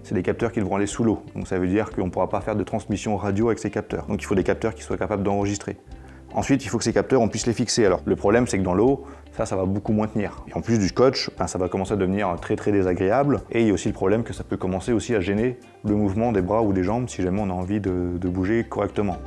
c'est des capteurs qui devront aller sous l'eau. Donc ça veut dire qu'on ne pourra pas faire de transmission radio avec ces capteurs. Donc il faut des capteurs qui soient capables d'enregistrer. Ensuite, il faut que ces capteurs, on puisse les fixer. Alors le problème, c'est que dans l'eau, ça va beaucoup moins tenir. Et en plus du scotch, ça va commencer à devenir très très désagréable. Et il y a aussi le problème que ça peut commencer aussi à gêner le mouvement des bras ou des jambes si jamais on a envie de bouger correctement.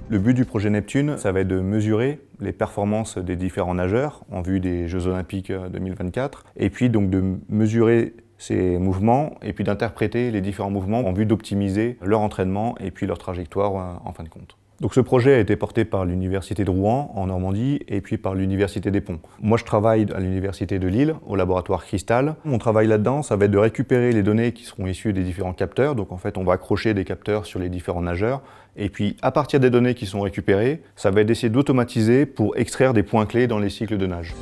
Le but du projet Neptune, ça va être de mesurer les performances des différents nageurs en vue des Jeux Olympiques 2024, et puis donc de mesurer ces mouvements et puis d'interpréter les différents mouvements en vue d'optimiser leur entraînement et puis leur trajectoire en fin de compte. Donc ce projet a été porté par l'Université de Rouen en Normandie et puis par l'Université des Ponts. Moi je travaille à l'Université de Lille au laboratoire Cristal. Mon travail là-dedans, ça va être de récupérer les données qui seront issues des différents capteurs. Donc en fait on va accrocher des capteurs sur les différents nageurs et puis à partir des données qui sont récupérées, ça va être d'essayer d'automatiser pour extraire des points clés dans les cycles de nage.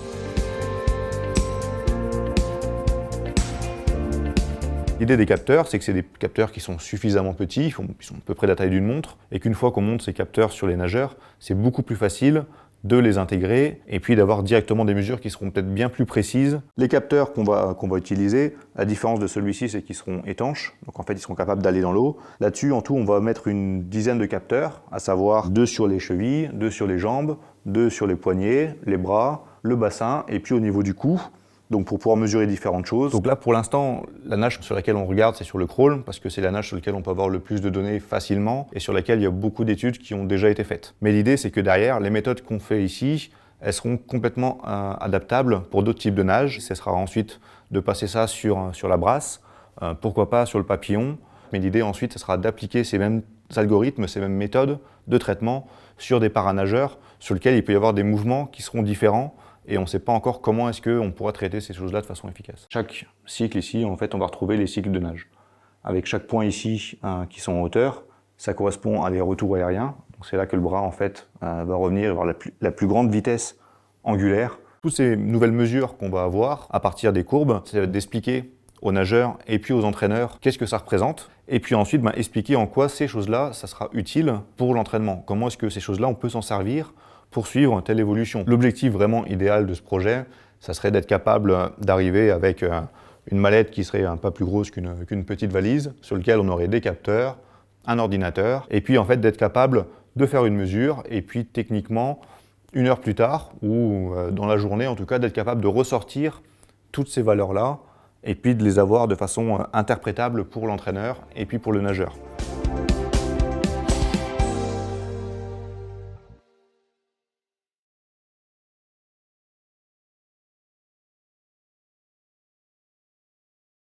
L'idée des capteurs, c'est que c'est des capteurs qui sont suffisamment petits, ils sont à peu près de la taille d'une montre, et qu'une fois qu'on monte ces capteurs sur les nageurs, c'est beaucoup plus facile de les intégrer et puis d'avoir directement des mesures qui seront peut-être bien plus précises. Les capteurs qu'on va utiliser, la différence de celui-ci, c'est qu'ils seront étanches, donc en fait ils seront capables d'aller dans l'eau. Là-dessus, en tout, on va mettre une dizaine de capteurs, à savoir 2 sur les chevilles, 2 sur les jambes, 2 sur les poignets, les bras, le bassin, et puis au niveau du cou. Donc pour pouvoir mesurer différentes choses. Donc là, pour l'instant, la nage sur laquelle on regarde, c'est sur le crawl, parce que c'est la nage sur laquelle on peut avoir le plus de données facilement et sur laquelle il y a beaucoup d'études qui ont déjà été faites. Mais l'idée, c'est que derrière, les méthodes qu'on fait ici, elles seront complètement adaptables pour d'autres types de nage. Ce sera ensuite de passer ça sur la brasse, pourquoi pas sur le papillon. Mais l'idée ensuite, ce sera d'appliquer ces mêmes algorithmes, ces mêmes méthodes de traitement sur des paranageurs sur lesquels il peut y avoir des mouvements qui seront différents. Et on ne sait pas encore comment est-ce qu'on pourra traiter ces choses-là de façon efficace. Chaque cycle ici, en fait, on va retrouver les cycles de nage. Avec chaque point ici qui sont en hauteur, ça correspond à des retours aériens. C'est là que le bras, en fait, va revenir et avoir la plus grande vitesse angulaire. Toutes ces nouvelles mesures qu'on va avoir à partir des courbes, c'est d'expliquer aux nageurs et puis aux entraîneurs qu'est-ce que ça représente. Et puis ensuite, expliquer en quoi ces choses-là, ça sera utile pour l'entraînement. Comment est-ce que ces choses-là, on peut s'en servir pour suivre telle évolution. L'objectif vraiment idéal de ce projet, ça serait d'être capable d'arriver avec une mallette qui serait pas plus grosse qu'une petite valise, sur laquelle on aurait des capteurs, un ordinateur, et puis en fait d'être capable de faire une mesure, et puis techniquement, 1 heure plus tard, ou dans la journée en tout cas, d'être capable de ressortir toutes ces valeurs-là, et puis de les avoir de façon interprétable pour l'entraîneur et puis pour le nageur.